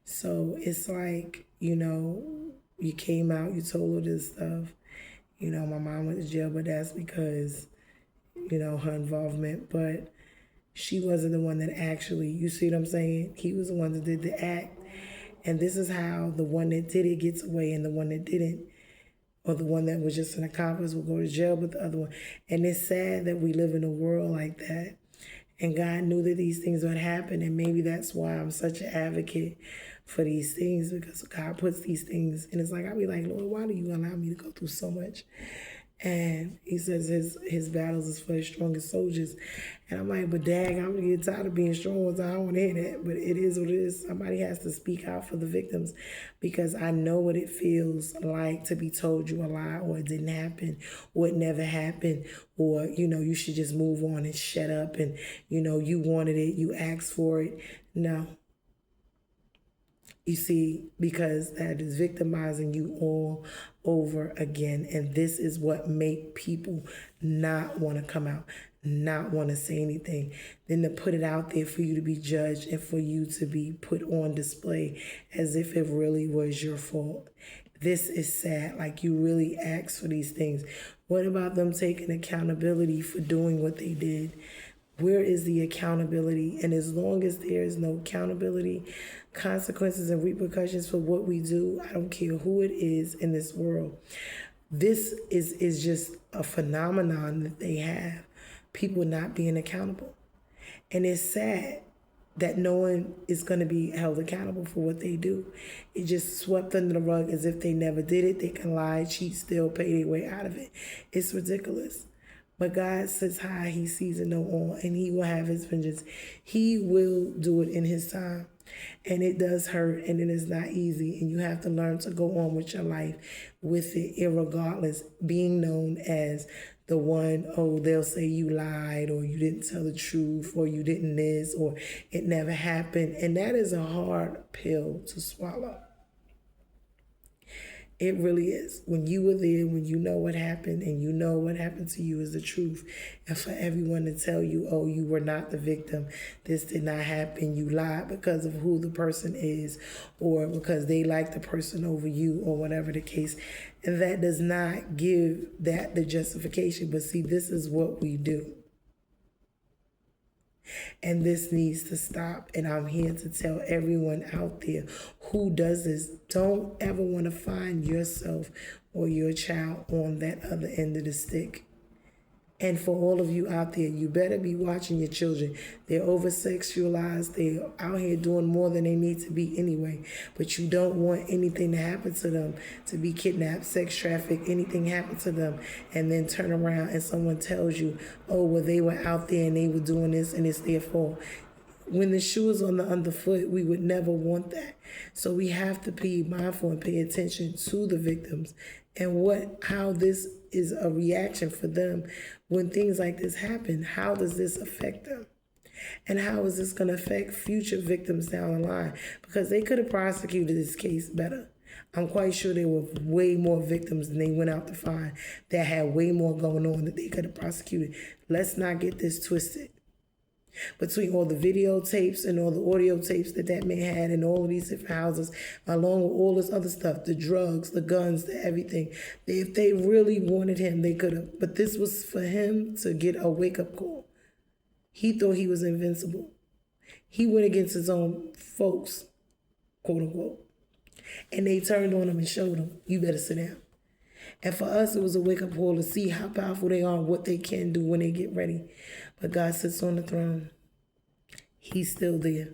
So it's like, you came out, you told all this stuff. My mom went to jail, but that's because her involvement. But she wasn't the one that actually, you see what I'm saying? He was the one that did the act. And this is how the one that did it gets away, and the one that didn't, or the one that was just an accomplice, will go to jail, but the other one. And it's sad that we live in a world like that. And God knew that these things would happen, and maybe that's why I'm such an advocate for these things, because God puts these things, and it's like, I'll be like, Lord, why do you allow me to go through so much? And he says his battles is for his strongest soldiers. And I'm like, but dang, I'm gonna get tired of being strong, so I don't want to hear that. But it is what it is. Somebody has to speak out for the victims, because I know what it feels like to be told you a lie, or it didn't happen, or it never happened, or you should just move on and shut up, and you wanted it, you asked for it. No. You see, because that is victimizing you all over again. And this is what make people not want to come out, not want to say anything. Then to put it out there for you to be judged and for you to be put on display as if it really was your fault. This is sad. Like, you really asked for these things. What about them taking accountability for doing what they did? Where is the accountability? And as long as there is no accountability, consequences and repercussions for what we do, I don't care who it is in this world. This is just a phenomenon that they have. People not being accountable. And it's sad that no one is going to be held accountable for what they do. It just swept under the rug as if they never did it. They can lie, cheat, steal, pay their way out of it. It's ridiculous. But God sits high, he sees it no all, and he will have his vengeance. He will do it in his time. And it does hurt, and it is not easy, and you have to learn to go on with your life with it, irregardless, being known as the one, they'll say you lied, or you didn't tell the truth, or you didn't this, or it never happened. And that is a hard pill to swallow. It really is. When you were there, when you know what happened, and you know what happened to you is the truth. And for everyone to tell you, you were not the victim, this did not happen, you lied because of who the person is, or because they like the person over you, or whatever the case. And that does not give that the justification. But see, this is what we do. And this needs to stop. And I'm here to tell everyone out there who does this, don't ever want to find yourself or your child on that other end of the stick. And for all of you out there, you better be watching your children. They're over-sexualized. They're out here doing more than they need to be anyway. But you don't want anything to happen to them, to be kidnapped, sex trafficked, anything happen to them, and then turn around and someone tells you, well, they were out there and they were doing this and it's their fault. When the shoe is on the underfoot, we would never want that. So we have to be mindful and pay attention to the victims and how this is a reaction for them when things like this happen. How does this affect them? And how is this going to affect future victims down the line? Because they could have prosecuted this case better. I'm quite sure there were way more victims than they went out to find that had way more going on that they could have prosecuted. Let's not get this twisted. Between all the videotapes and all the audio tapes that man had in all of these different houses, along with all this other stuff, the drugs, the guns, the everything. If they really wanted him, they could have. But this was for him to get a wake-up call. He thought he was invincible. He went against his own folks, quote unquote. And they turned on him and showed him, you better sit down. And for us, it was a wake-up call to see how powerful they are, what they can do when they get ready. But God sits on the throne. He's still there.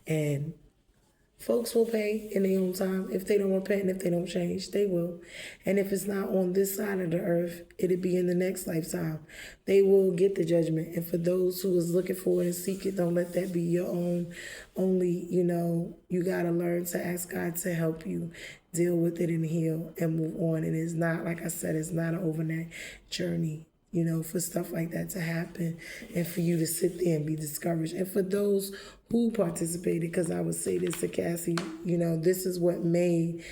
And folks will pay in their own time. If they don't repent and if they don't change, they will. And if it's not on this side of the earth, it'll be in the next lifetime. They will get the judgment. And for those who is looking for it and seek it, don't let that be your own. Only, you got to learn to ask God to help you deal with it and heal and move on. And it's not, like I said, it's not an overnight journey. for stuff like that to happen and for you to sit there and be discouraged. And for those who participated, because I would say this to Cassie, this is what made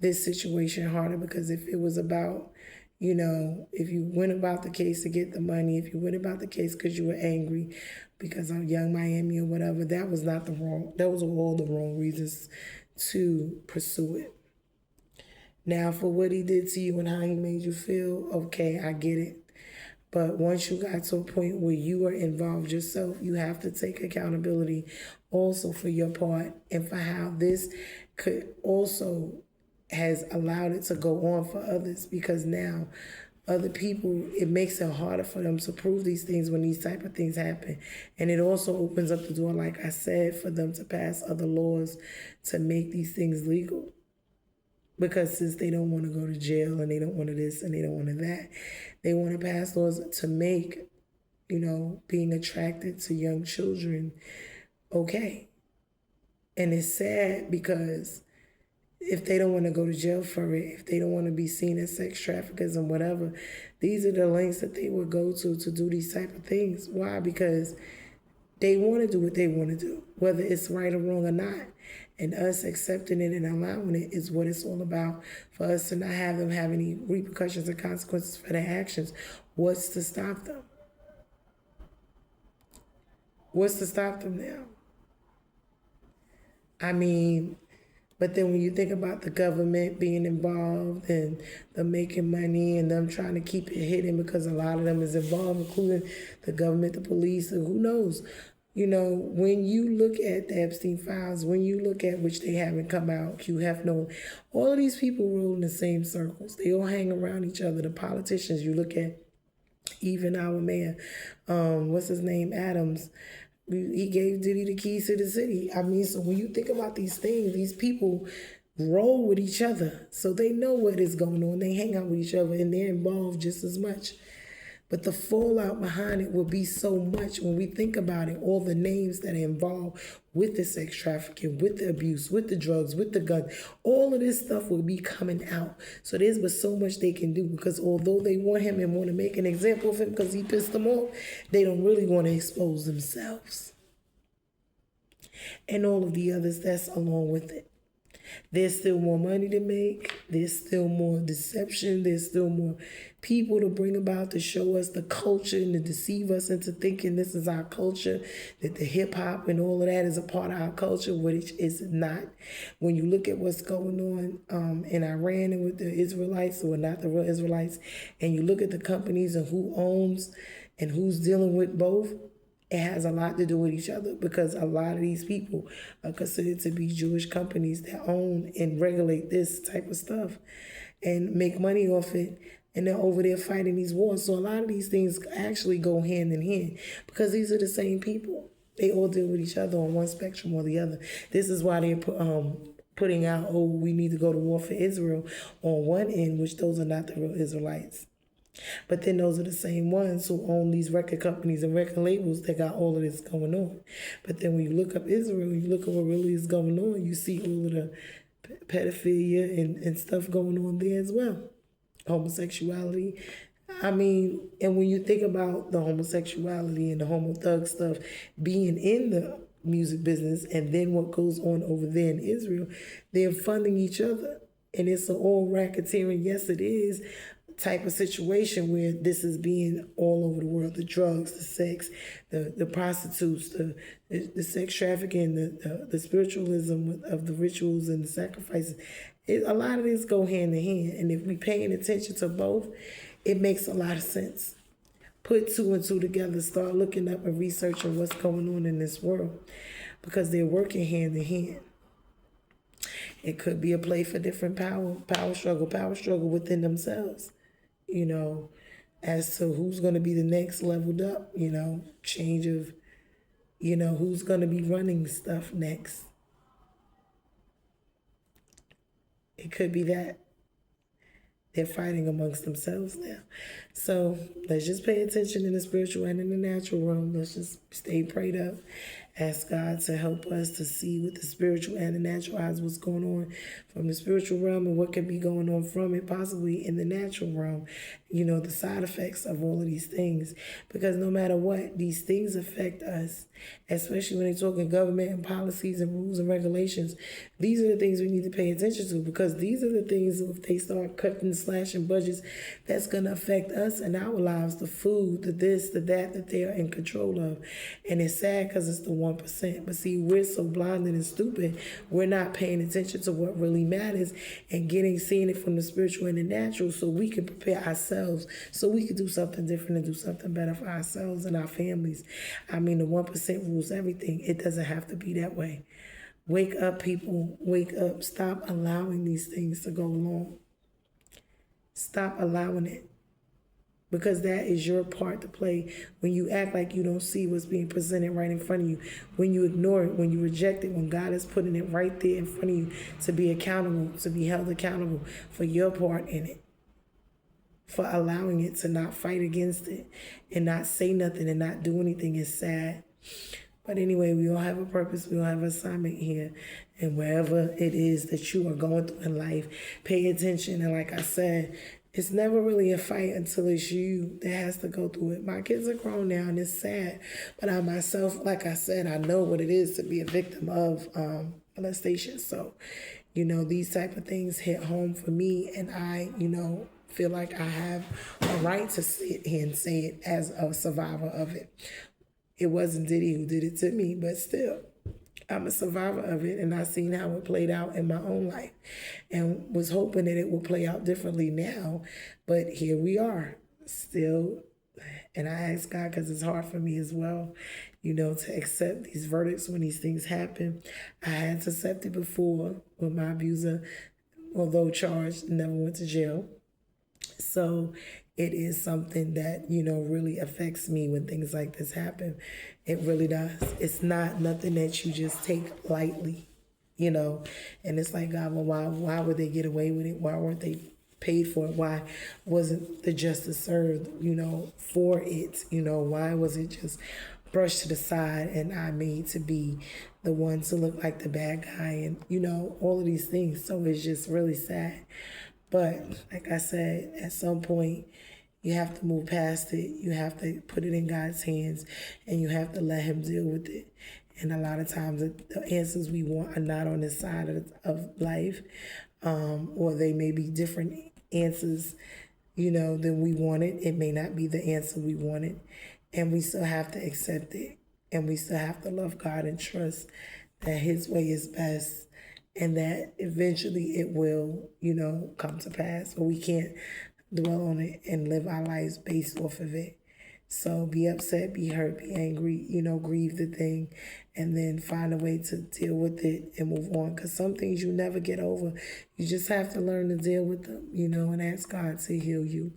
this situation harder, because if it was about, if you went about the case to get the money, if you went about the case because you were angry because of Young Miami or whatever, that was all the wrong reasons to pursue it. Now, for what he did to you and how he made you feel, okay, I get it. But once you got to a point where you are involved yourself, you have to take accountability also for your part and for how this could also has allowed it to go on for others, because now other people, it makes it harder for them to prove these things when these type of things happen. And it also opens up the door, like I said, for them to pass other laws to make these things legal. Because since they don't want to go to jail and they don't want to this and they don't want to that, they want to pass laws to make, being attracted to young children okay. And it's sad because if they don't want to go to jail for it, if they don't want to be seen as sex traffickers and whatever, these are the lengths that they would go to do these type of things. Why? Because they want to do what they want to do, whether it's right or wrong or not. And us accepting it and allowing it is what it's all about, for us to not have them have any repercussions and consequences for their actions. What's to stop them? What's to stop them now? I mean, but then when you think about the government being involved and them making money and them trying to keep it hidden, because a lot of them is involved, including the government, the police, and who knows. When you look at the Epstein files, when you look at which they haven't come out, you have all of these people roll in the same circles. They all hang around each other. The politicians, you look at even our mayor, what's his name, Adams, he gave Diddy the keys to the city. I mean, so when you think about these things, these people roll with each other. So they know what is going on. They hang out with each other and they're involved just as much. But the fallout behind it will be so much when we think about it, all the names that are involved with the sex trafficking, with the abuse, with the drugs, with the gun, all of this stuff will be coming out. So there's but so much they can do, because although they want him and want to make an example of him because he pissed them off, they don't really want to expose themselves. And all of the others that's along with it. There's still more money to make. There's still more deception. There's still more people to bring about to show us the culture and to deceive us into thinking this is our culture, that the hip hop and all of that is a part of our culture, which is not. When you look at what's going on in Iran and with the Israelites, who are not the real Israelites, and you look at the companies and who owns and who's dealing with both, it has a lot to do with each other, because a lot of these people are considered to be Jewish companies that own and regulate this type of stuff and make money off it. And they're over there fighting these wars. So a lot of these things actually go hand in hand, because these are the same people. They all deal with each other on one spectrum or the other. This is why they're putting out, we need to go to war for Israel on one end, which those are not the real Israelites. But then those are the same ones who own these record companies and record labels that got all of this going on. But then when you look up Israel, you look at what really is going on, you see all of the pedophilia and stuff going on there as well. Homosexuality. I mean, and when you think about the homosexuality and the homo thug stuff being in the music business, and then what goes on over there in Israel, they're funding each other. And it's an all racketeering, yes it is, type of situation where this is being all over the world. The drugs, the sex, the prostitutes, the sex trafficking, the spiritualism of the rituals and the sacrifices. A lot of this go hand in hand. And if we're paying attention to both, it makes a lot of sense. Put two and two together, start looking up and researching what's going on in this world, because they're working hand in hand. It could be a play for different power struggle within themselves, as to who's going to be the next leveled up, change of, who's going to be running stuff next. It could be that. They're fighting amongst themselves now. So let's just pay attention in the spiritual and in the natural realm. Let's just stay prayed up. Ask God to help us to see with the spiritual and the natural eyes what's going on from the spiritual realm and what could be going on from it, possibly in the natural realm. the side effects of all of these things. Because no matter what, these things affect us, especially when they're talking government and policies and rules and regulations. These are the things we need to pay attention to, because these are the things, if they start cutting, slashing budgets, that's going to affect us and our lives, the food, the this, the that they are in control of. And it's sad because it's the 1%. But see, we're so blinded and stupid, we're not paying attention to what really matters and seeing it from the spiritual and the natural, so we can prepare ourselves, so we can do something different and do something better for ourselves and our families. I mean, the 1% rules everything. It doesn't have to be that way. Wake up, people. Wake up. Stop allowing these things to go along. Stop allowing it. Because that is your part to play when you act like you don't see what's being presented right in front of you, when you ignore it, when you reject it, when God is putting it right there in front of you to be accountable, to be held accountable for your part in it, for allowing it to not fight against it and not say nothing and not do anything is sad. But anyway, we all have a purpose. We all have an assignment here. And wherever it is that you are going through in life, pay attention. And like I said, it's never really a fight until it's you that has to go through it. My kids are grown now and it's sad. But I myself, like I said, I know what it is to be a victim of molestation. So, these type of things hit home for me. And I, feel like I have a right to sit here and say it as a survivor of it. It wasn't Diddy who did it to me, but still, I'm a survivor of it, and I've seen how it played out in my own life and was hoping that it will play out differently now. But here we are still. And I ask God, because it's hard for me as well, to accept these verdicts when these things happen. I had to accept it before with my abuser, although charged, never went to jail. So it is something that, really affects me when things like this happen. It really does. It's not nothing that you just take lightly, and it's like, God, well, why would they get away with it? Why weren't they paid for it? Why wasn't the justice served, for it? Why was it just brushed to the side and I made to be the one to look like the bad guy and, all of these things. So it's just really sad. But like I said, at some point, you have to move past it. You have to put it in God's hands and you have to let him deal with it. And a lot of times the answers we want are not on this side of life, or they may be different answers, than we wanted. It may not be the answer we wanted. And we still have to accept it. And we still have to love God and trust that his way is best. And that eventually it will, come to pass. But we can't dwell on it and live our lives based off of it. So be upset, be hurt, be angry, grieve the thing, and then find a way to deal with it and move on. Because some things you never get over. You just have to learn to deal with them, and ask God to heal you,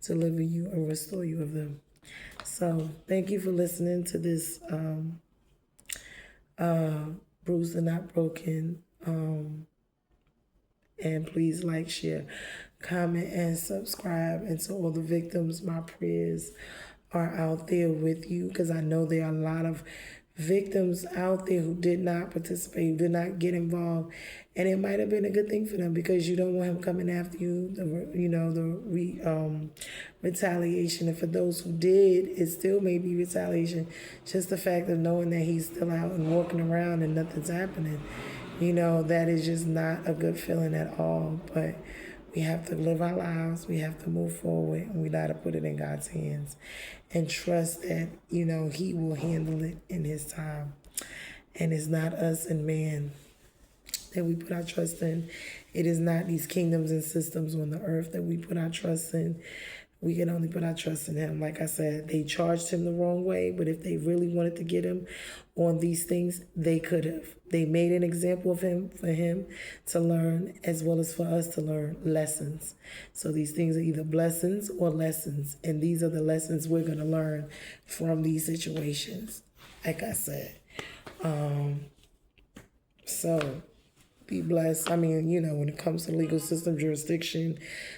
deliver you, and restore you of them. So thank you for listening to this Bruised and Not Broken. And please like, share, comment, and subscribe. And to all the victims, my prayers are out there with you, because I know there are a lot of victims out there who did not participate, who did not get involved, and it might have been a good thing for them, because you don't want him coming after you. The retaliation, and for those who did, it still may be retaliation. Just the fact of knowing that he's still out and walking around and nothing's happening. That is just not a good feeling at all. But we have to live our lives. We have to move forward. And we got to put it in God's hands and trust that, he will handle it in his time. And it's not us and man that we put our trust in. It is not these kingdoms and systems on the earth that we put our trust in. We can only put our trust in him. Like I said, they charged him the wrong way, but if they really wanted to get him on these things, they could have. They made an example of him for him to learn, as well as for us to learn lessons. So these things are either blessings or lessons, and these are the lessons we're going to learn from these situations, like I said. So be blessed. I mean, you know, when it comes to legal system, jurisdiction,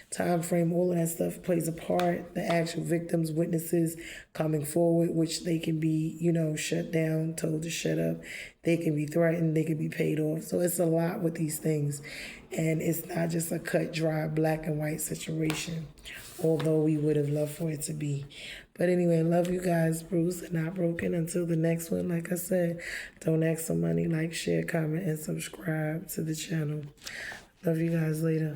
time frame, all of that stuff plays a part. The actual victims, witnesses coming forward, which they can be, you know, shut down, told to shut up. They can be threatened, they can be paid off. So it's a lot with these things. And it's not just a cut, dry, black and white situation, although we would have loved for it to be. But anyway, love you guys, Bruce and Not Broken. Until the next one, like I said, don't ask for money. Like, share, comment, and subscribe to the channel. Love you guys later.